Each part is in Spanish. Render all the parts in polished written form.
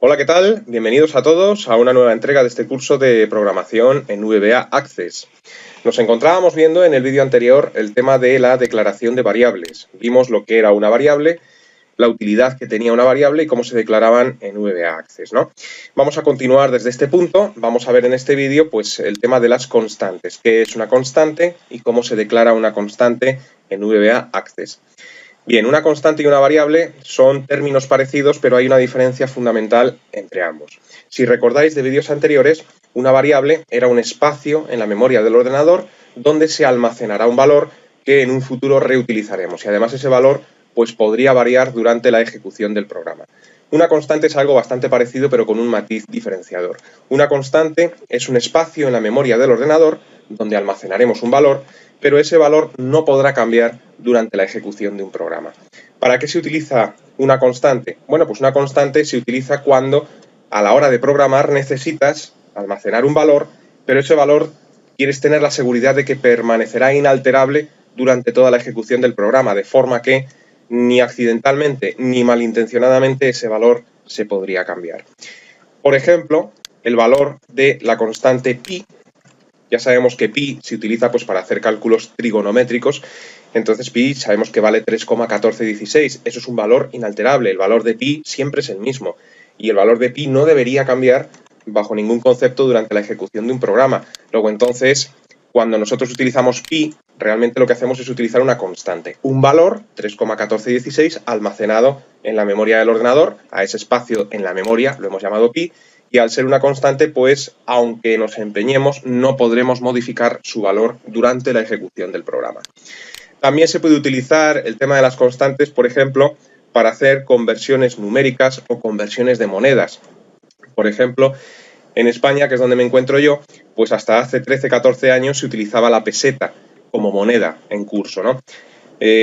Hola, ¿qué tal? Bienvenidos a todos a una nueva entrega de este curso de programación en VBA Access. Nos encontrábamos viendo en el vídeo anterior el tema de la declaración de variables. Vimos lo que era una variable, la utilidad que tenía una variable y cómo se declaraban en VBA Access, ¿no? Vamos a continuar desde este punto. Vamos a ver en este vídeo pues, el tema de las constantes. ¿Qué es una constante y cómo se declara una constante en VBA Access? Bien, una constante y una variable son términos parecidos, pero hay una diferencia fundamental entre ambos. Si recordáis de vídeos anteriores, una variable era un espacio en la memoria del ordenador donde se almacenará un valor que en un futuro reutilizaremos y además ese valor pues podría variar durante la ejecución del programa. Una constante es algo bastante parecido pero con un matiz diferenciador. Una constante es un espacio en la memoria del ordenador donde almacenaremos un valor, pero ese valor no podrá cambiar durante la ejecución de un programa. ¿Para qué se utiliza una constante? Bueno, pues una constante se utiliza cuando a la hora de programar necesitas almacenar un valor, pero ese valor quieres tener la seguridad de que permanecerá inalterable durante toda la ejecución del programa, de forma que ni accidentalmente ni malintencionadamente ese valor se podría cambiar. Por ejemplo, el valor de la constante pi. Ya sabemos que pi se utiliza pues, para hacer cálculos trigonométricos, entonces pi sabemos que vale 3,1416. Eso es un valor inalterable, el valor de pi siempre es el mismo y el valor de pi no debería cambiar bajo ningún concepto durante la ejecución de un programa. Luego entonces, cuando nosotros utilizamos pi, realmente lo que hacemos es utilizar una constante, un valor, 3,1416, almacenado en la memoria del ordenador, a ese espacio en la memoria lo hemos llamado pi, y al ser una constante, pues, aunque nos empeñemos, no podremos modificar su valor durante la ejecución del programa. También se puede utilizar el tema de las constantes, por ejemplo, para hacer conversiones numéricas o conversiones de monedas. Por ejemplo, en España, que es donde me encuentro yo, pues hasta hace 13-14 años se utilizaba la peseta como moneda en curso, ¿no?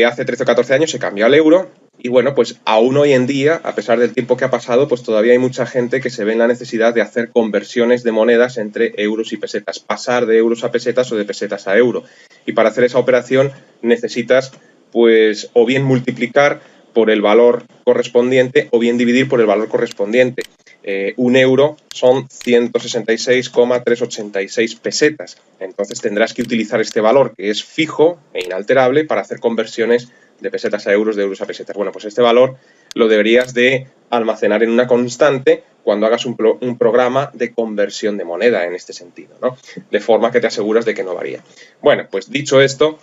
Hace 13 o 14 años se cambió al euro y bueno, pues aún hoy en día, a pesar del tiempo que ha pasado, pues todavía hay mucha gente que se ve en la necesidad de hacer conversiones de monedas entre euros y pesetas, pasar de euros a pesetas o de pesetas a euro. Y para hacer esa operación necesitas pues o bien multiplicar por el valor correspondiente o bien dividir por el valor correspondiente. Un euro son 166,386 pesetas. Entonces tendrás que utilizar este valor que es fijo e inalterable para hacer conversiones de pesetas a euros, de euros a pesetas. Bueno, pues este valor lo deberías de almacenar en una constante cuando hagas un programa de conversión de moneda en este sentido, ¿no? De forma que te aseguras de que no varía. Bueno, pues dicho esto,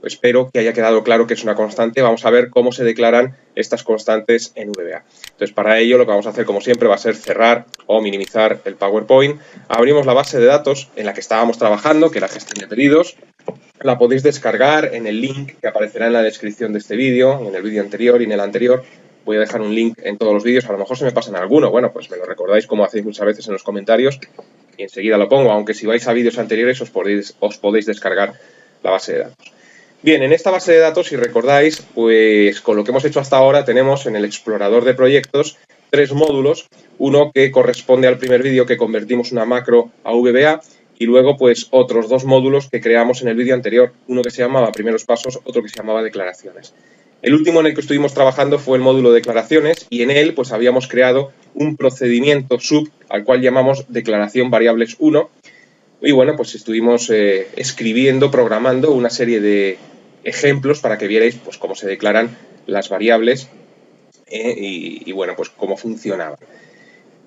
espero que haya quedado claro que es una constante. Vamos a ver cómo se declaran estas constantes en VBA. Entonces, para ello lo que vamos a hacer, como siempre, va a ser cerrar o minimizar el PowerPoint. Abrimos la base de datos en la que estábamos trabajando, que era gestión de pedidos. La podéis descargar en el link que aparecerá en la descripción de este vídeo, en el vídeo anterior y en el anterior. Voy a dejar un link en todos los vídeos, a lo mejor se me pasan alguno. Bueno, pues me lo recordáis como hacéis muchas veces en los comentarios y enseguida lo pongo, aunque si vais a vídeos anteriores os podéis descargar la base de datos. Bien, en esta base de datos, si recordáis, pues con lo que hemos hecho hasta ahora tenemos en el explorador de proyectos 3 módulos, uno que corresponde al primer vídeo que convertimos una macro a VBA y luego pues otros 2 módulos que creamos en el vídeo anterior, uno que se llamaba primeros pasos, otro que se llamaba declaraciones. El último en el que estuvimos trabajando fue el módulo declaraciones y en él pues habíamos creado un procedimiento sub al cual llamamos declaración variables 1 y bueno, pues estuvimos escribiendo, programando una serie de ejemplos para que vierais pues cómo se declaran las variables y bueno, pues cómo funcionaban.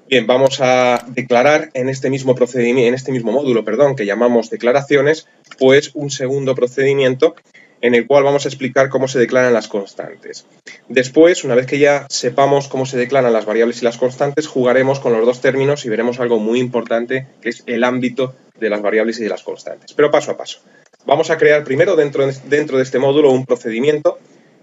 Bien, vamos a declarar en este mismo procedimiento, en este mismo módulo, que llamamos declaraciones, pues un segundo procedimiento en el cual vamos a explicar cómo se declaran las constantes. Después, una vez que ya sepamos cómo se declaran las variables y las constantes, jugaremos con los 2 términos y veremos algo muy importante, que es el ámbito de las variables y de las constantes. Pero paso a paso. Vamos a crear primero dentro de este módulo un procedimiento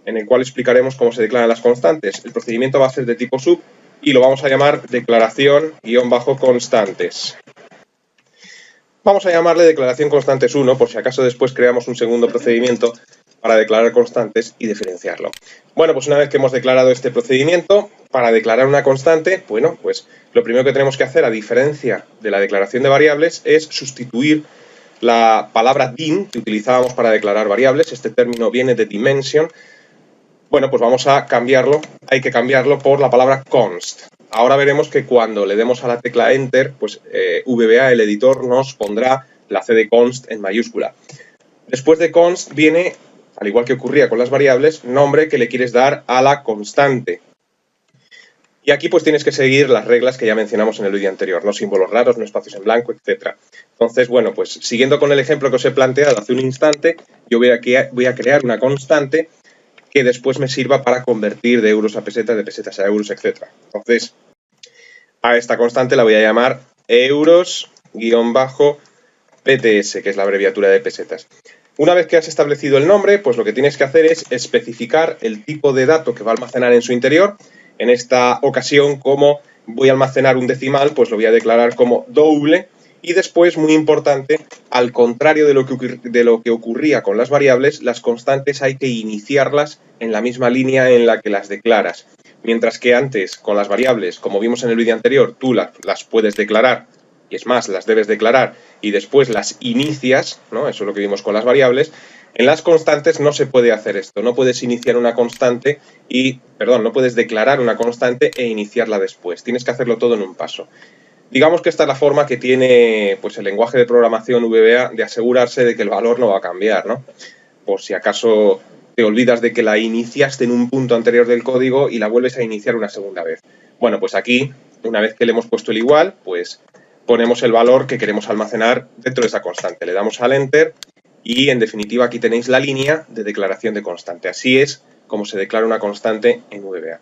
en el cual explicaremos cómo se declaran las constantes. El procedimiento va a ser de tipo sub y lo vamos a llamar declaración-constantes. Vamos a llamarle declaración constantes 1, por si acaso después creamos un segundo procedimiento para declarar constantes y diferenciarlo. Bueno, pues una vez que hemos declarado este procedimiento, para declarar una constante, bueno, pues lo primero que tenemos que hacer, a diferencia de la declaración de variables, es sustituir la palabra dim que utilizábamos para declarar variables. Este término viene de dimension. Bueno, pues vamos a cambiarlo, hay que cambiarlo por la palabra const. ahora veremos que cuando le demos a la tecla Enter, pues VBA, el editor, nos pondrá la C de const en mayúscula. Después de const viene, al igual que ocurría con las variables, nombre que le quieres dar a la constante. Y aquí pues tienes que seguir las reglas que ya mencionamos en el vídeo anterior, no símbolos raros, no espacios en blanco, etc. Entonces, bueno, pues siguiendo con el ejemplo que os he planteado hace un instante, yo voy a crear una constante que después me sirva para convertir de euros a pesetas, de pesetas a euros, etc. Entonces, a esta constante la voy a llamar euros-PTS, que es la abreviatura de pesetas. Una vez que has establecido el nombre, pues lo que tienes que hacer es especificar el tipo de dato que va a almacenar en su interior. En esta ocasión, como voy a almacenar un decimal, pues lo voy a declarar como doble. Y después, muy importante, al contrario de lo que ocurría con las variables, las constantes hay que iniciarlas en la misma línea en la que las declaras. Mientras que antes, con las variables, como vimos en el vídeo anterior, tú las puedes declarar, y es más, las debes declarar, y después las inicias, ¿no? Eso es lo que vimos con las variables. En las constantes no se puede hacer esto, no puedes iniciar una constante no puedes declarar una constante e iniciarla después, tienes que hacerlo todo en un paso. Digamos que esta es la forma que tiene pues, el lenguaje de programación VBA de asegurarse de que el valor no va a cambiar, ¿no? Por si acaso te olvidas de que la iniciaste en un punto anterior del código y la vuelves a iniciar una segunda vez. Bueno, pues aquí, una vez que le hemos puesto el igual, pues ponemos el valor que queremos almacenar dentro de esa constante. Le damos al Enter. Y, en definitiva, aquí tenéis la línea de declaración de constante. Así es como se declara una constante en VBA.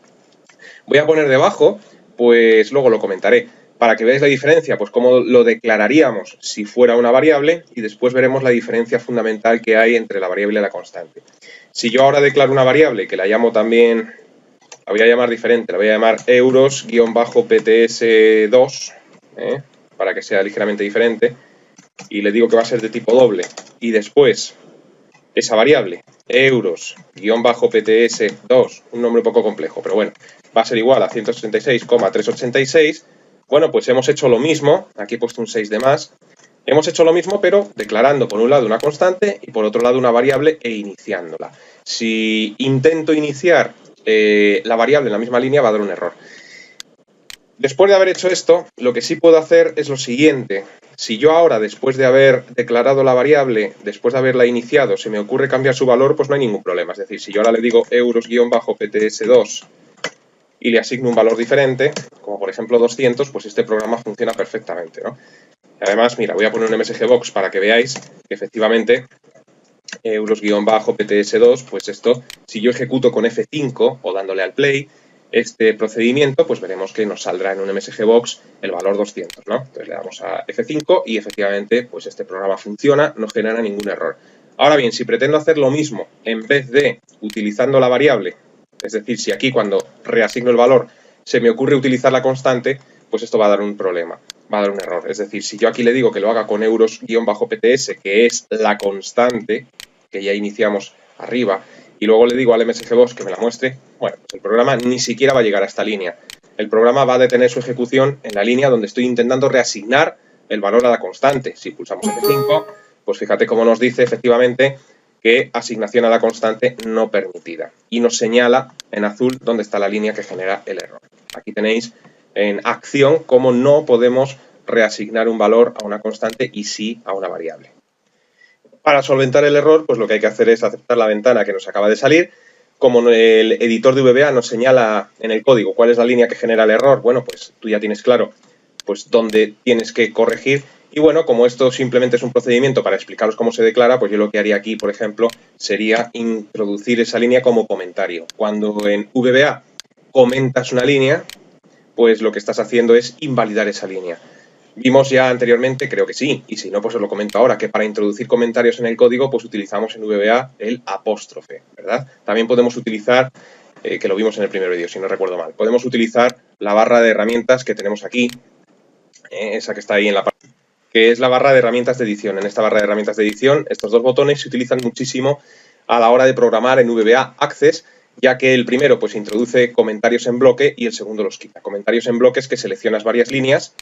Voy a poner debajo, pues luego lo comentaré, para que veáis la diferencia, pues cómo lo declararíamos si fuera una variable y después veremos la diferencia fundamental que hay entre la variable y la constante. Si yo ahora declaro una variable que la llamo también, la voy a llamar diferente, la voy a llamar euros-pts2, para que sea ligeramente diferente, y le digo que va a ser de tipo doble, y después esa variable, euros-pts2, un nombre un poco complejo, pero bueno, va a ser igual a 166,386, bueno, pues hemos hecho lo mismo, aquí he puesto un 6 de más, hemos hecho lo mismo, pero declarando por un lado una constante y por otro lado una variable e iniciándola. Si intento iniciar la variable en la misma línea, va a dar un error. Después de haber hecho esto, lo que sí puedo hacer es lo siguiente. Si yo ahora, después de haber declarado la variable, después de haberla iniciado, se me ocurre cambiar su valor, pues no hay ningún problema. Es decir, si yo ahora le digo euros-pts2 y le asigno un valor diferente, como por ejemplo 200, pues este programa funciona perfectamente, ¿no? Además, mira, voy a poner un MSGBox para que veáis que efectivamente euros-pts2, pues esto, si yo ejecuto con F5 o dándole al play, este procedimiento, pues veremos que nos saldrá en un MSGBox el valor 200, ¿no? Entonces le damos a F5 y efectivamente, pues este programa funciona, no genera ningún error. Ahora bien, si pretendo hacer lo mismo en vez de utilizando la variable, es decir, si aquí cuando reasigno el valor se me ocurre utilizar la constante, pues esto va a dar un problema, va a dar un error. Es decir, si yo aquí le digo que lo haga con euros-pts, que es la constante que ya iniciamos arriba, y luego le digo al MSGBox que me la muestre, bueno, pues el programa ni siquiera va a llegar a esta línea. El programa va a detener su ejecución en la línea donde estoy intentando reasignar el valor a la constante. Si pulsamos F5, pues fíjate cómo nos dice efectivamente que asignación a la constante no permitida. Y nos señala en azul dónde está la línea que genera el error. Aquí tenéis en acción cómo no podemos reasignar un valor a una constante y sí a una variable. Para solventar el error, pues lo que hay que hacer es aceptar la ventana que nos acaba de salir. Como el editor de VBA nos señala en el código cuál es la línea que genera el error, bueno, pues tú ya tienes claro pues dónde tienes que corregir. Y bueno, como esto simplemente es un procedimiento para explicaros cómo se declara, pues yo lo que haría aquí, por ejemplo, sería introducir esa línea como comentario. Cuando en VBA comentas una línea, pues lo que estás haciendo es invalidar esa línea. Vimos ya anteriormente, creo que sí, y si no, pues os lo comento ahora, que para introducir comentarios en el código, pues utilizamos en VBA el apóstrofe, ¿verdad? También podemos utilizar, que lo vimos en el primer vídeo, si no recuerdo mal, podemos utilizar la barra de herramientas que tenemos aquí, esa que está ahí en la parte, que es la barra de herramientas de edición. En esta barra de herramientas de edición, estos dos botones se utilizan muchísimo a la hora de programar en VBA Access, ya que el primero pues introduce comentarios en bloque y el segundo los quita. Comentarios en bloque es que seleccionas varias líneas,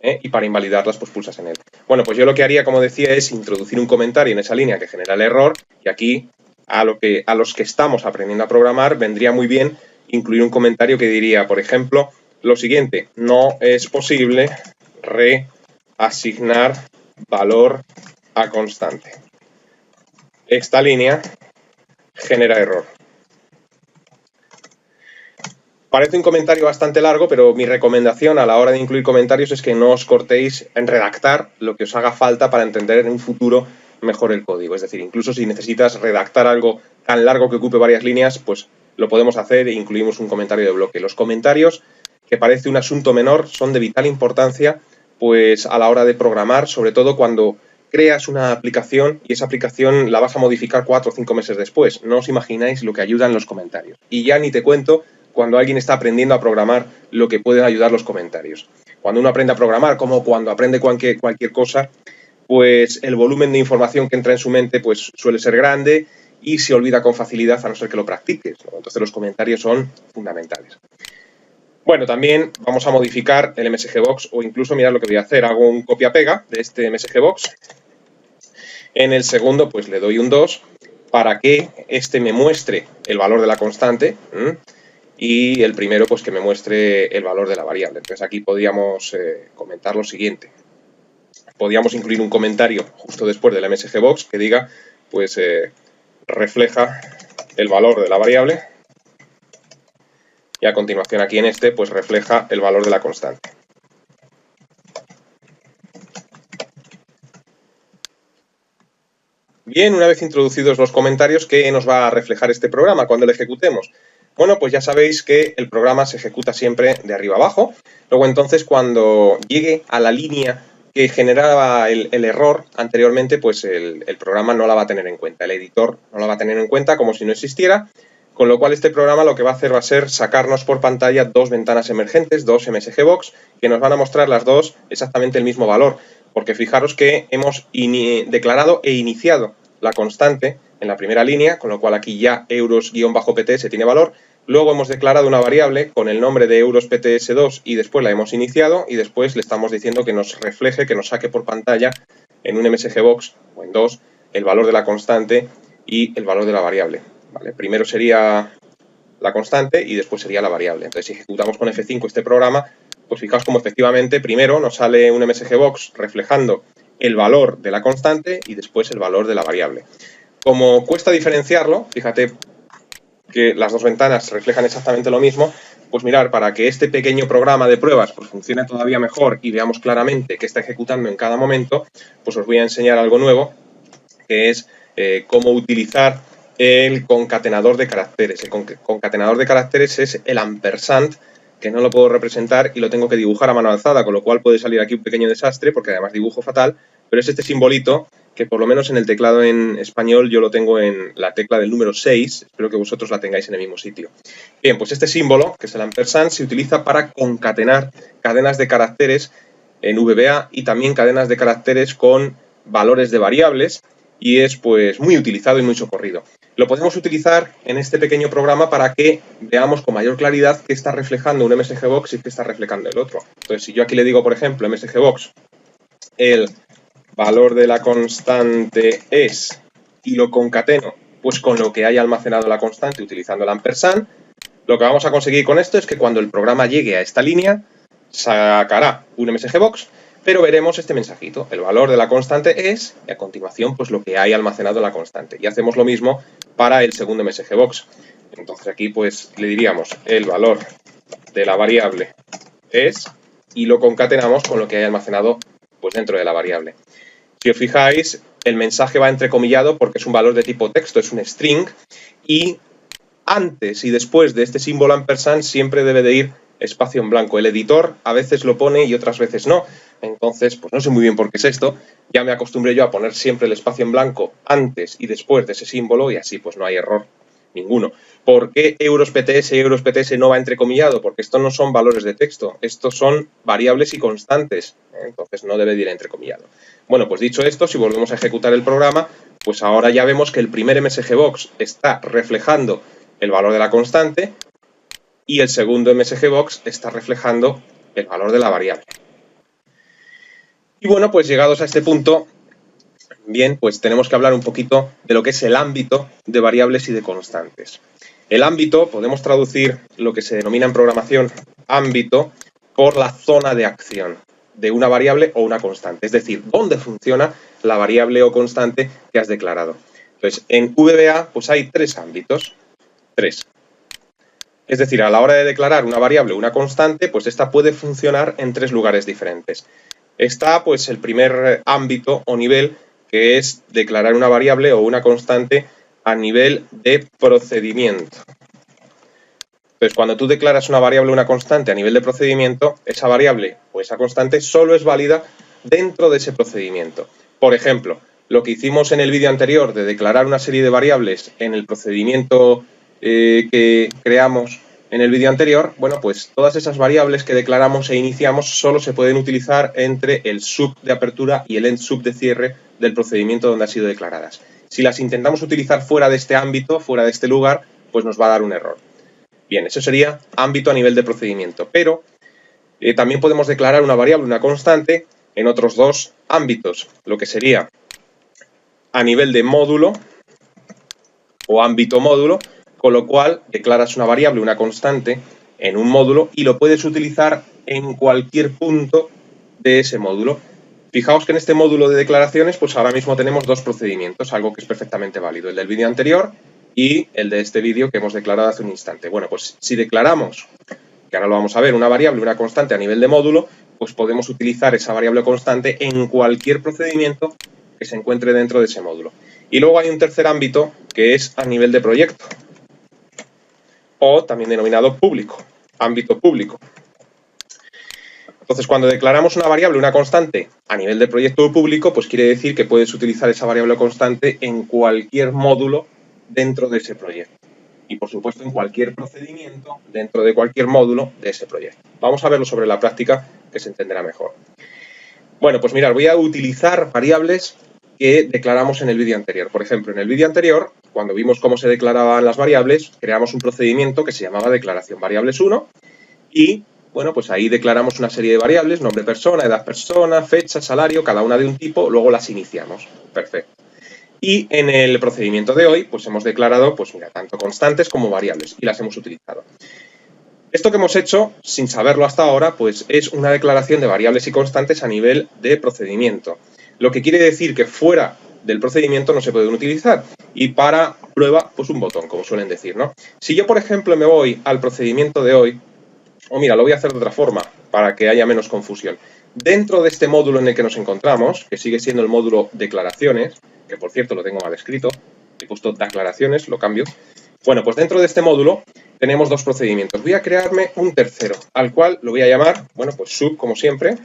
y para invalidarlas pues pulsas en él. Bueno, pues yo lo que haría, como decía, es introducir un comentario en esa línea que genera el error y aquí a los que estamos aprendiendo a programar vendría muy bien incluir un comentario que diría, por ejemplo, lo siguiente, no es posible reasignar valor a constante. Esta línea genera error. Parece un comentario bastante largo, pero mi recomendación a la hora de incluir comentarios es que no os cortéis en redactar lo que os haga falta para entender en un futuro mejor el código. Es decir, incluso si necesitas redactar algo tan largo que ocupe varias líneas, pues lo podemos hacer e incluimos un comentario de bloque. Los comentarios, que parece un asunto menor, son de vital importancia pues a la hora de programar, sobre todo cuando creas una aplicación y esa aplicación la vas a modificar 4 o 5 meses después. No os imagináis lo que ayudan los comentarios. Y ya ni te cuento cuando alguien está aprendiendo a programar lo que pueden ayudar los comentarios. Cuando uno aprende a programar, como cuando aprende cualquier cosa, pues el volumen de información que entra en su mente pues suele ser grande y se olvida con facilidad a no ser que lo practiques, ¿no? Entonces los comentarios son fundamentales. Bueno, también vamos a modificar el MSGBox o incluso mirad lo que voy a hacer. Hago un copia-pega de este MSGBox. En el segundo pues le doy un 2 para que este me muestre el valor de la constante y el primero pues que me muestre el valor de la variable. Entonces aquí podríamos comentar lo siguiente. Podríamos incluir un comentario justo después del MSGBox que diga pues refleja el valor de la variable y a continuación aquí en este pues refleja el valor de la constante. Bien, una vez introducidos los comentarios, ¿qué nos va a reflejar este programa cuando lo ejecutemos? Bueno, pues ya sabéis que el programa se ejecuta siempre de arriba abajo. Luego entonces cuando llegue a la línea que generaba el error anteriormente, pues el programa no la va a tener en cuenta. El editor no la va a tener en cuenta como si no existiera. Con lo cual este programa lo que va a hacer va a ser sacarnos por pantalla dos ventanas emergentes, dos MSGBox, que nos van a mostrar las dos exactamente el mismo valor. Porque fijaros que hemos declarado e iniciado la constante en la primera línea, con lo cual aquí ya euros-pts tiene valor. Luego hemos declarado una variable con el nombre de eurospts2 y después la hemos iniciado y después le estamos diciendo que nos refleje, que nos saque por pantalla en un MSGBox o en dos el valor de la constante y el valor de la variable. ¿Vale? Primero sería la constante y después sería la variable. Entonces, si ejecutamos con F5 este programa, pues fijaos como efectivamente primero nos sale un MSGBox reflejando el valor de la constante y después el valor de la variable. Como cuesta diferenciarlo, fíjate que las dos ventanas reflejan exactamente lo mismo, pues mirar, para que este pequeño programa de pruebas pues funcione todavía mejor y veamos claramente qué está ejecutando en cada momento, pues os voy a enseñar algo nuevo, que es cómo utilizar el concatenador de caracteres. El concatenador de caracteres es el ampersand, que no lo puedo representar y lo tengo que dibujar a mano alzada, con lo cual puede salir aquí un pequeño desastre, porque además dibujo fatal, pero es este simbolito que por lo menos en el teclado en español yo lo tengo en la tecla del número 6, espero que vosotros la tengáis en el mismo sitio. Bien, pues este símbolo, que es el ampersand, se utiliza para concatenar cadenas de caracteres en VBA y también cadenas de caracteres con valores de variables, y es pues muy utilizado y muy socorrido. Lo podemos utilizar en este pequeño programa para que veamos con mayor claridad qué está reflejando un MSGBox y qué está reflejando el otro. Entonces, si yo aquí le digo, por ejemplo, MSGBox, el valor de la constante es, y lo concateno pues con lo que haya almacenado la constante utilizando el ampersand, lo que vamos a conseguir con esto es que cuando el programa llegue a esta línea, sacará un MSGBox, pero veremos este mensajito, el valor de la constante es, y a continuación pues lo que hay almacenado en la constante. Y hacemos lo mismo para el segundo MSGBox. Entonces aquí pues le diríamos el valor de la variable es, y lo concatenamos con lo que hay almacenado pues dentro de la variable. Si os fijáis, el mensaje va entrecomillado porque es un valor de tipo texto, es un string, y antes y después de este símbolo ampersand siempre debe de ir espacio en blanco. El editor a veces lo pone y otras veces no. Entonces, pues no sé muy bien por qué es esto. Ya me acostumbré yo a poner siempre el espacio en blanco antes y después de ese símbolo y así pues no hay error ninguno. ¿Por qué eurospts y eurospts no va entrecomillado? Porque estos no son valores de texto, estos son variables y constantes. Entonces no debe de ir entrecomillado. Bueno, pues dicho esto, si volvemos a ejecutar el programa, pues ahora ya vemos que el primer MSGBox está reflejando el valor de la constante y el segundo MSGBox está reflejando el valor de la variable. Y bueno, pues llegados a este punto, bien, pues tenemos que hablar un poquito de lo que es el ámbito de variables y de constantes. El ámbito, podemos traducir lo que se denomina en programación ámbito por la zona de acción de una variable o una constante, es decir, dónde funciona la variable o constante que has declarado. Entonces, en VBA pues hay tres ámbitos, tres. Es decir, a la hora de declarar una variable o una constante, pues esta puede funcionar en tres lugares diferentes. Está pues el primer ámbito o nivel, que es declarar una variable o una constante a nivel de procedimiento. Entonces, cuando tú declaras una variable o una constante a nivel de procedimiento, esa variable o esa constante solo es válida dentro de ese procedimiento. Por ejemplo, lo que hicimos en el vídeo anterior de declarar una serie de variables en el procedimiento que creamos en el vídeo anterior, bueno, pues todas esas variables que declaramos e iniciamos solo se pueden utilizar entre el sub de apertura y el end sub de cierre del procedimiento donde han sido declaradas. Si las intentamos utilizar fuera de este ámbito, fuera de este lugar, pues nos va a dar un error. Bien, eso sería ámbito a nivel de procedimiento, pero también podemos declarar una variable, una constante, en otros dos ámbitos, lo que sería a nivel de módulo o ámbito módulo, con lo cual declaras una variable, una constante, en un módulo y lo puedes utilizar en cualquier punto de ese módulo. Fijaos que en este módulo de declaraciones, pues ahora mismo tenemos dos procedimientos, algo que es perfectamente válido, el del vídeo anterior y el de este vídeo que hemos declarado hace un instante. Bueno, pues si declaramos, que ahora lo vamos a ver, una variable, una constante a nivel de módulo, pues podemos utilizar esa variable constante en cualquier procedimiento que se encuentre dentro de ese módulo. Y luego hay un tercer ámbito que es a nivel de proyecto, o también denominado público, ámbito público. Entonces, cuando declaramos una variable, una constante, a nivel de proyecto público, pues quiere decir que puedes utilizar esa variable constante en cualquier módulo dentro de ese proyecto. Y, por supuesto, en cualquier procedimiento dentro de cualquier módulo de ese proyecto. Vamos a verlo sobre la práctica, que se entenderá mejor. Bueno, pues mirad, voy a utilizar variables que declaramos en el vídeo anterior. Por ejemplo, en el vídeo anterior, cuando vimos cómo se declaraban las variables, creamos un procedimiento que se llamaba declaración variables 1 y, bueno, pues ahí declaramos una serie de variables, nombre persona, edad persona, fecha, salario, cada una de un tipo, luego las iniciamos. Perfecto. Y en el procedimiento de hoy, pues hemos declarado, pues mira, tanto constantes como variables y las hemos utilizado. Esto que hemos hecho, sin saberlo hasta ahora, pues es una declaración de variables y constantes a nivel de procedimiento. Lo que quiere decir que fuera del procedimiento no se pueden utilizar. Y para prueba, pues un botón, como suelen decir, ¿no? Si yo, por ejemplo, me voy al procedimiento de hoy, o mira, lo voy a hacer de otra forma, para que haya menos confusión. Dentro de este módulo en el que nos encontramos, que sigue siendo el módulo declaraciones, que por cierto lo tengo mal escrito, he puesto declaraciones, lo cambio. Bueno, pues dentro de este módulo tenemos dos procedimientos. Voy a crearme un tercero, al cual lo voy a llamar, bueno, pues sub, como siempre.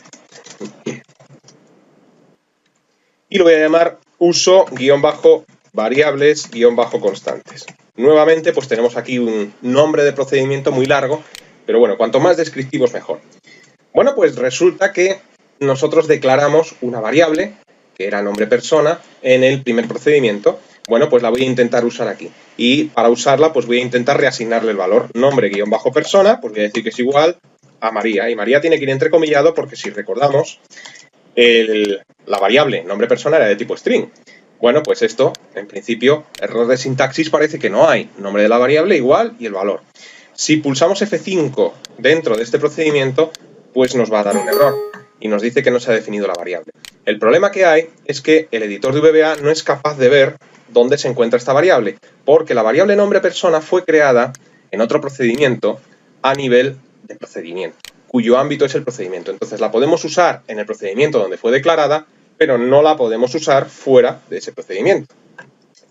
Y lo voy a llamar uso-variables-constantes. Nuevamente, pues tenemos aquí un nombre de procedimiento muy largo, pero bueno, cuanto más descriptivos mejor. Bueno, pues resulta que nosotros declaramos una variable, que era nombre persona, en el primer procedimiento. Bueno, pues la voy a intentar usar aquí. Y para usarla, pues voy a intentar reasignarle el valor nombre-persona, pues voy a decir que es igual a María. Y María tiene que ir entrecomillado porque si recordamos, la variable nombre persona era de tipo string. Bueno, pues esto, en principio, error de sintaxis parece que no hay. Nombre de la variable igual y el valor. Si pulsamos F5 dentro de este procedimiento, pues nos va a dar un error y nos dice que no se ha definido la variable. El problema que hay es que el editor de VBA no es capaz de ver dónde se encuentra esta variable, porque la variable nombre persona fue creada en otro procedimiento a nivel de procedimiento, cuyo ámbito es el procedimiento. Entonces la podemos usar en el procedimiento donde fue declarada, pero no la podemos usar fuera de ese procedimiento.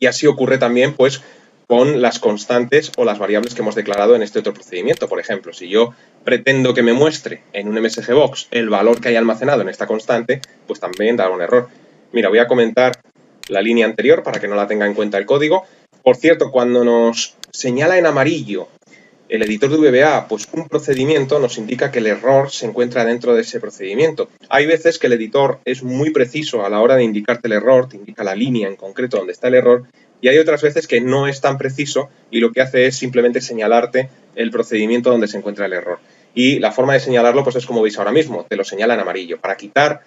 Y así ocurre también, pues, con las constantes o las variables que hemos declarado en este otro procedimiento. Por ejemplo, si yo pretendo que me muestre en un MSGBox el valor que hay almacenado en esta constante, pues también dará un error. Mira, voy a comentar la línea anterior para que no la tenga en cuenta el código. Por cierto, cuando nos señala en amarillo el editor de VBA, pues un procedimiento nos indica que el error se encuentra dentro de ese procedimiento. Hay veces que el editor es muy preciso a la hora de indicarte el error, te indica la línea en concreto donde está el error, y hay otras veces que no es tan preciso y lo que hace es simplemente señalarte el procedimiento donde se encuentra el error. Y la forma de señalarlo pues es como veis ahora mismo, te lo señala en amarillo. Para quitar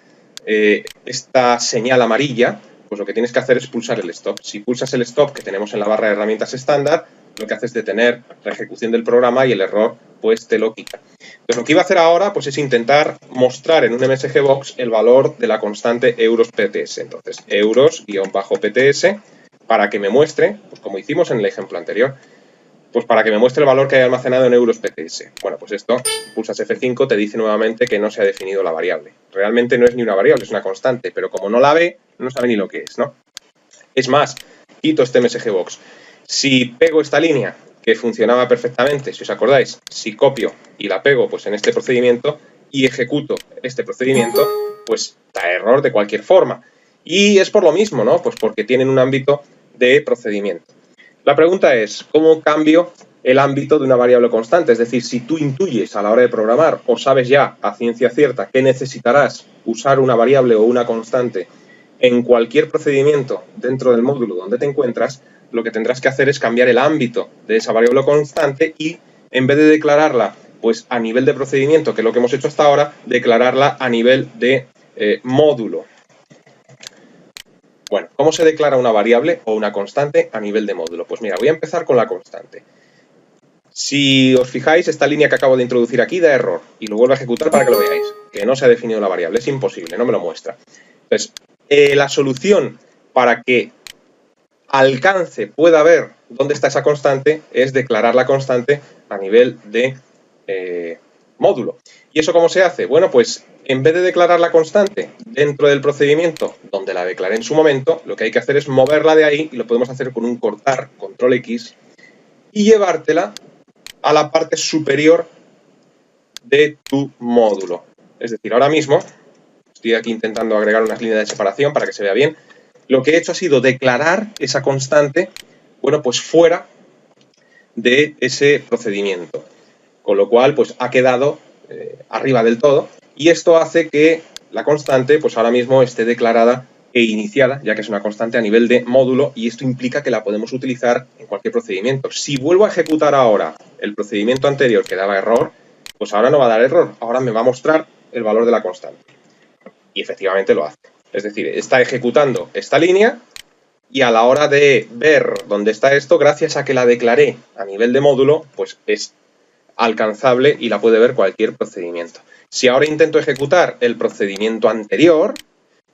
esta señal amarilla, pues lo que tienes que hacer es pulsar el stop. Si pulsas el stop que tenemos en la barra de herramientas estándar, lo que hace es detener la ejecución del programa y el error pues te lo quita. Entonces lo que iba a hacer ahora pues es intentar mostrar en un MSGBox el valor de la constante euros-PTS. Entonces euros-PTS para que me muestre, pues como hicimos en el ejemplo anterior, pues para que me muestre el valor que hay almacenado en euros-PTS. Bueno, pues esto, pulsas F5, te dice nuevamente que no se ha definido la variable. Realmente no es ni una variable, es una constante, pero como no la ve, no sabe ni lo que es, ¿no? Es más, quito este MSGBox. Si pego esta línea, que funcionaba perfectamente, si os acordáis, si copio y la pego pues en este procedimiento y ejecuto este procedimiento, pues da error de cualquier forma. Y es por lo mismo, ¿no? Pues porque tienen un ámbito de procedimiento. La pregunta es, ¿cómo cambio el ámbito de una variable constante? Es decir, si tú intuyes a la hora de programar o sabes ya a ciencia cierta que necesitarás usar una variable o una constante en cualquier procedimiento dentro del módulo donde te encuentras, lo que tendrás que hacer es cambiar el ámbito de esa variable constante y, en vez de declararla pues a nivel de procedimiento, que es lo que hemos hecho hasta ahora, declararla a nivel de módulo. Bueno, ¿cómo se declara una variable o una constante a nivel de módulo? Pues mira, voy a empezar con la constante. Si os fijáis, esta línea que acabo de introducir aquí da error y lo vuelvo a ejecutar para que lo veáis, que no se ha definido la variable, es imposible, no me lo muestra. Entonces, la solución para que alcance pueda ver dónde está esa constante es declarar la constante a nivel de módulo. ¿Y eso cómo se hace? Bueno, pues en vez de declarar la constante dentro del procedimiento donde la declaré en su momento, lo que hay que hacer es moverla de ahí y lo podemos hacer con un cortar, control X, y llevártela a la parte superior de tu módulo. Es decir, ahora mismo estoy aquí intentando agregar unas líneas de separación para que se vea bien. Lo que he hecho ha sido declarar esa constante, bueno, pues fuera de ese procedimiento. Con lo cual, pues ha quedado arriba del todo. Y esto hace que la constante, pues ahora mismo esté declarada e iniciada, ya que es una constante a nivel de módulo, y esto implica que la podemos utilizar en cualquier procedimiento. Si vuelvo a ejecutar ahora el procedimiento anterior que daba error, pues ahora no va a dar error, ahora me va a mostrar el valor de la constante. Y efectivamente lo hace. Es decir, está ejecutando esta línea y a la hora de ver dónde está esto, gracias a que la declaré a nivel de módulo, pues es alcanzable y la puede ver cualquier procedimiento. Si ahora intento ejecutar el procedimiento anterior,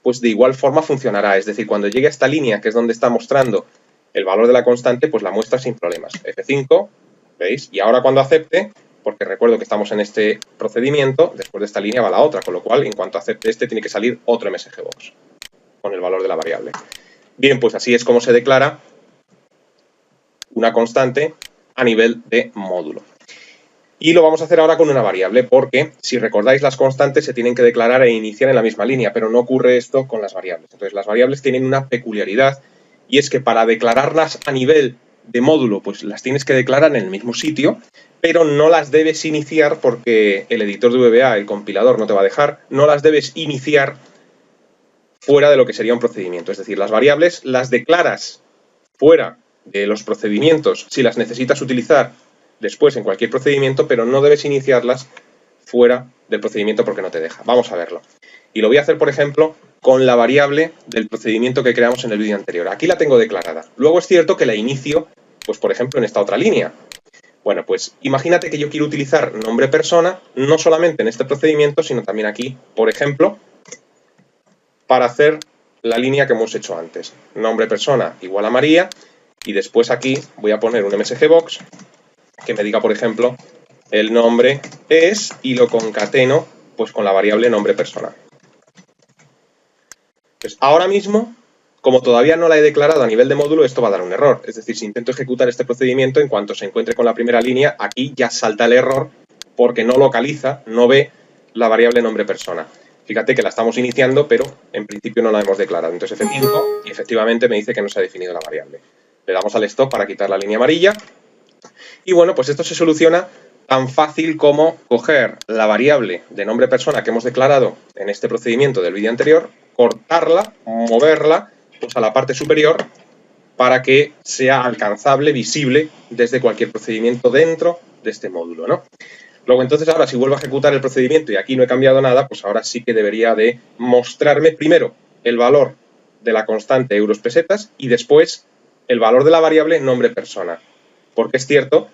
pues de igual forma funcionará. Es decir, cuando llegue a esta línea, que es donde está mostrando el valor de la constante, pues la muestra sin problemas. F5, ¿veis? Y ahora cuando acepte, porque recuerdo que estamos en este procedimiento, después de esta línea va la otra, con lo cual, en cuanto acepte este, tiene que salir otro MSGBox con el valor de la variable. Bien, pues así es como se declara una constante a nivel de módulo. Y lo vamos a hacer ahora con una variable, porque si recordáis, las constantes se tienen que declarar e iniciar en la misma línea, pero no ocurre esto con las variables. Entonces, las variables tienen una peculiaridad, y es que para declararlas a nivel de módulo, pues las tienes que declarar en el mismo sitio, pero no las debes iniciar porque el editor de VBA, el compilador, no te va a dejar, no las debes iniciar fuera de lo que sería un procedimiento. Es decir, las variables las declaras fuera de los procedimientos si las necesitas utilizar después en cualquier procedimiento, pero no debes iniciarlas fuera del procedimiento porque no te deja. Vamos a verlo. Y lo voy a hacer, por ejemplo, con la variable del procedimiento que creamos en el vídeo anterior. Aquí la tengo declarada. Luego es cierto que la inicio, pues por ejemplo, en esta otra línea. Bueno, pues imagínate que yo quiero utilizar nombre persona, no solamente en este procedimiento, sino también aquí, por ejemplo, para hacer la línea que hemos hecho antes. Nombre persona igual a María, y después aquí voy a poner un MSGBox que me diga, por ejemplo, el nombre es, y lo concateno pues con la variable nombre persona. Pues ahora mismo, como todavía no la he declarado a nivel de módulo, esto va a dar un error. Es decir, si intento ejecutar este procedimiento, en cuanto se encuentre con la primera línea, aquí ya salta el error porque no localiza, no ve la variable nombre persona. Fíjate que la estamos iniciando, pero en principio no la hemos declarado. Entonces F5 y efectivamente me dice que no se ha definido la variable. Le damos al stop para quitar la línea amarilla. Y bueno, pues esto se soluciona tan fácil como coger la variable de nombre persona que hemos declarado en este procedimiento del vídeo anterior, cortarla, moverla pues a la parte superior para que sea alcanzable, visible desde cualquier procedimiento dentro de este módulo, ¿no? Luego entonces ahora si vuelvo a ejecutar el procedimiento y aquí no he cambiado nada, pues ahora sí que debería de mostrarme primero el valor de la constante euros pesetas y después el valor de la variable nombre persona. porque es cierto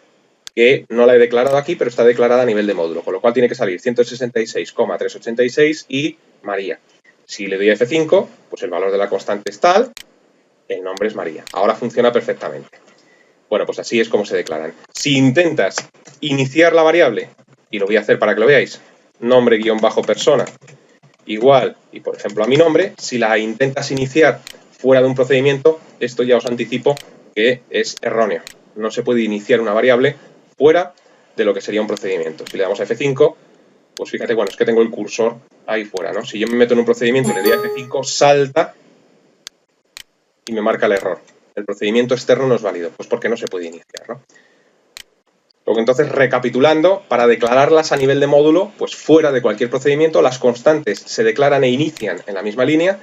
que no la he declarado aquí, pero está declarada a nivel de módulo, con lo cual tiene que salir 166,386 y María. Si le doy a F5, pues el valor de la constante es tal, el nombre es María. Ahora funciona perfectamente. Bueno, pues así es como se declaran. Si intentas iniciar la variable, y lo voy a hacer para que lo veáis, nombre-persona igual, y por ejemplo a mi nombre, si la intentas iniciar fuera de un procedimiento, esto ya os anticipo que es erróneo. No se puede iniciar una variable fuera de lo que sería un procedimiento. Si le damos a F5, pues fíjate, bueno, es que tengo el cursor ahí fuera, ¿no? Si yo me meto en un procedimiento y le doy a F5, salta y me marca el error. El procedimiento externo no es válido, pues porque no se puede iniciar, ¿no? Luego, entonces, recapitulando, para declararlas a nivel de módulo, pues fuera de cualquier procedimiento, las constantes se declaran e inician en la misma línea,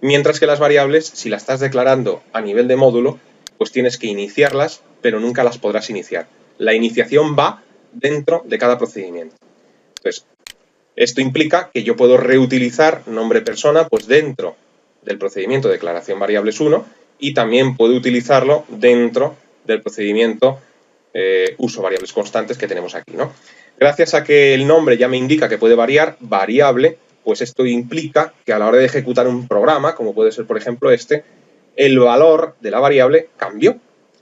mientras que las variables, si las estás declarando a nivel de módulo, pues tienes que iniciarlas, pero nunca las podrás iniciar. La iniciación va dentro de cada procedimiento. Entonces, esto implica que yo puedo reutilizar nombre persona pues dentro del procedimiento de declaración variables 1 y también puedo utilizarlo dentro del procedimiento uso variables constantes que tenemos aquí, ¿no? Gracias a que el nombre ya me indica que puede variar, variable, pues esto implica que a la hora de ejecutar un programa, como puede ser por ejemplo este, el valor de la variable cambió.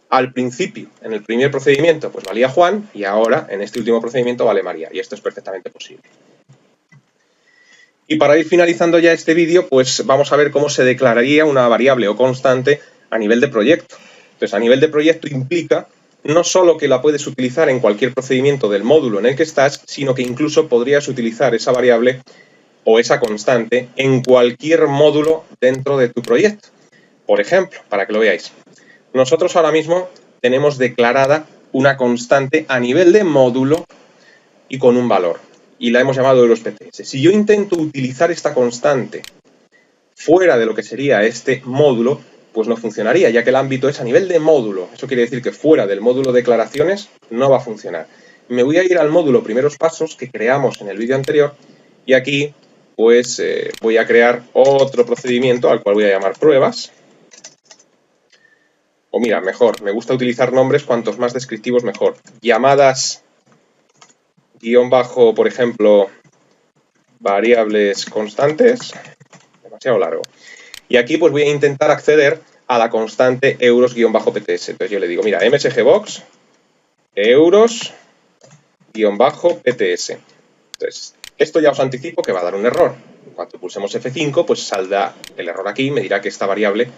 Al principio, en el primer procedimiento, pues valía Juan y ahora en este último procedimiento vale María, y esto es perfectamente posible. Y para ir finalizando ya este vídeo, pues vamos a ver cómo se declararía una variable o constante a nivel de proyecto. Entonces, a nivel de proyecto implica no solo que la puedes utilizar en cualquier procedimiento del módulo en el que estás, sino que incluso podrías utilizar esa variable o esa constante en cualquier módulo dentro de tu proyecto. Por ejemplo, para que lo veáis, nosotros ahora mismo tenemos declarada una constante a nivel de módulo y con un valor, y la hemos llamado EurosPTS. Si yo intento utilizar esta constante fuera de lo que sería este módulo, pues no funcionaría, ya que el ámbito es a nivel de módulo. Eso quiere decir que fuera del módulo declaraciones no va a funcionar. Me voy a ir al módulo primeros pasos que creamos en el vídeo anterior y aquí pues voy a crear otro procedimiento al cual voy a llamar pruebas. O mira, mejor, me gusta utilizar nombres cuantos más descriptivos mejor. Llamadas guión bajo, por ejemplo, variables constantes, demasiado largo. Y aquí pues voy a intentar acceder a la constante euros-pts. Entonces yo le digo, mira, msgbox euros-pts. Entonces, esto ya os anticipo que va a dar un error. Cuando pulsemos F5, pues saldrá el error aquí y me dirá que esta variable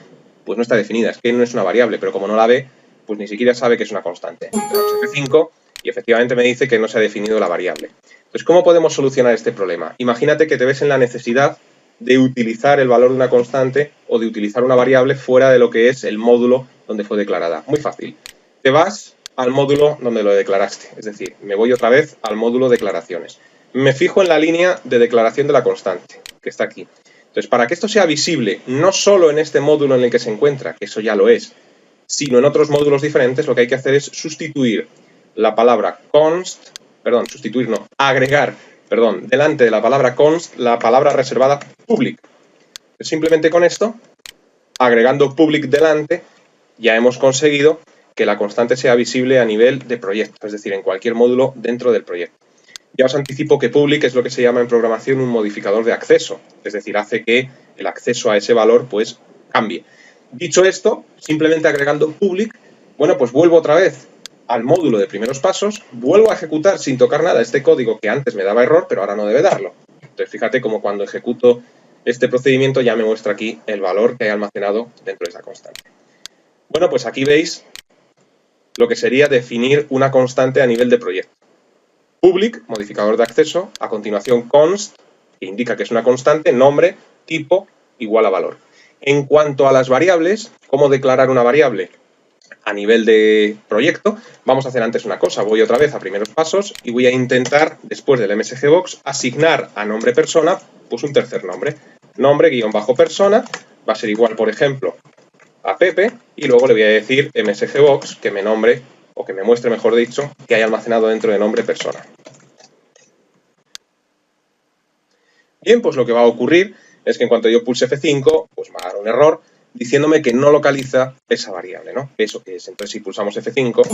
pues no está definida. Es que no es una variable, pero como no la ve, pues ni siquiera sabe que es una constante. Entonces F5 y efectivamente me dice que no se ha definido la variable. Entonces, ¿cómo podemos solucionar este problema? Imagínate que te ves en la necesidad de utilizar el valor de una constante o de utilizar una variable fuera de lo que es el módulo donde fue declarada. Muy fácil. Te vas al módulo donde lo declaraste. Es decir, me voy otra vez al módulo declaraciones. Me fijo en la línea de declaración de la constante, que está aquí. Entonces, para que esto sea visible, no solo en este módulo en el que se encuentra, que eso ya lo es, sino en otros módulos diferentes, lo que hay que hacer es sustituir la palabra agregar, delante de la palabra const, la palabra reservada public. Simplemente con esto, agregando public delante, ya hemos conseguido que la constante sea visible a nivel de proyecto, es decir, en cualquier módulo dentro del proyecto. Ya os anticipo que public es lo que se llama en programación un modificador de acceso, es decir, hace que el acceso a ese valor pues cambie. Dicho esto, simplemente agregando public, bueno, pues vuelvo otra vez al módulo de primeros pasos, vuelvo a ejecutar sin tocar nada este código que antes me daba error, pero ahora no debe darlo. Entonces, fíjate como cuando ejecuto este procedimiento ya me muestra aquí el valor que he almacenado dentro de esa constante. Bueno, pues aquí veis lo que sería definir una constante a nivel de proyecto. Public, modificador de acceso, a continuación const, que indica que es una constante, nombre, tipo, igual a valor. En cuanto a las variables, ¿cómo declarar una variable? A nivel de proyecto, vamos a hacer antes una cosa. Voy otra vez a primeros pasos y voy a intentar, después del msgbox, asignar a nombre persona, pues un tercer nombre. Nombre-persona va a ser igual, por ejemplo, a Pepe, y luego le voy a decir msgbox que me nombre, o que me muestre, mejor dicho, que hay almacenado dentro de nombre persona. Bien, pues lo que va a ocurrir es que en cuanto yo pulse F5, pues me va a dar un error, diciéndome que no localiza esa variable, ¿no? ¿Eso qué es? Entonces, si pulsamos F5,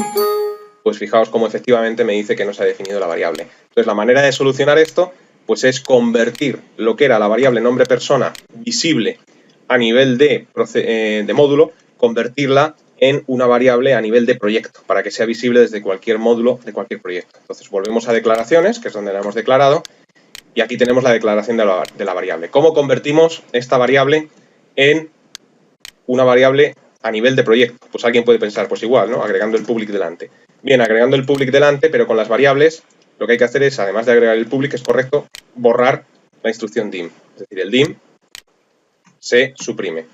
pues fijaos cómo efectivamente me dice que no se ha definido la variable. Entonces, la manera de solucionar esto, pues es convertir lo que era la variable nombre persona visible a nivel de módulo, convertirla en una variable a nivel de proyecto, para que sea visible desde cualquier módulo de cualquier proyecto. Entonces, volvemos a declaraciones, que es donde la hemos declarado, y aquí tenemos la declaración de la variable. ¿Cómo convertimos esta variable en una variable a nivel de proyecto? Pues alguien puede pensar, pues igual, ¿no? Agregando el public delante. Bien, agregando el public delante, pero con las variables, lo que hay que hacer es, además de agregar el public, es correcto, borrar la instrucción dim. Es decir, el dim se suprime.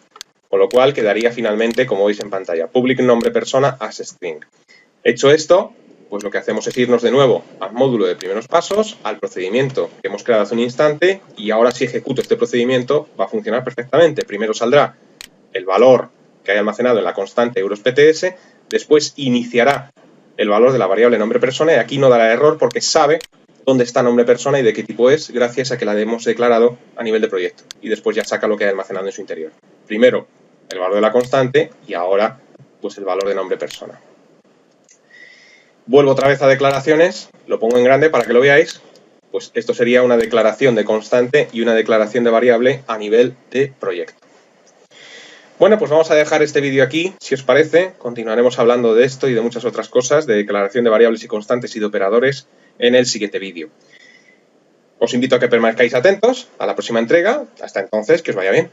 Con lo cual quedaría finalmente, como veis en pantalla, public nombre persona as string. Hecho esto, pues lo que hacemos es irnos de nuevo al módulo de primeros pasos, al procedimiento que hemos creado hace un instante, y ahora si ejecuto este procedimiento va a funcionar perfectamente. Primero saldrá el valor que hay almacenado en la constante EuroSPTS, después iniciará el valor de la variable nombre persona y aquí no dará error porque sabe dónde está nombre persona y de qué tipo es gracias a que la hemos declarado a nivel de proyecto. Y después ya saca lo que hay almacenado en su interior. Primero el valor de la constante y ahora pues el valor de nombre persona. Vuelvo otra vez a declaraciones, lo pongo en grande para que lo veáis. Pues esto sería una declaración de constante y una declaración de variable a nivel de proyecto. Bueno, pues vamos a dejar este vídeo aquí, si os parece. Continuaremos hablando de esto y de muchas otras cosas, de declaración de variables y constantes y de operadores en el siguiente vídeo. Os invito a que permanezcáis atentos a la próxima entrega. Hasta entonces, que os vaya bien.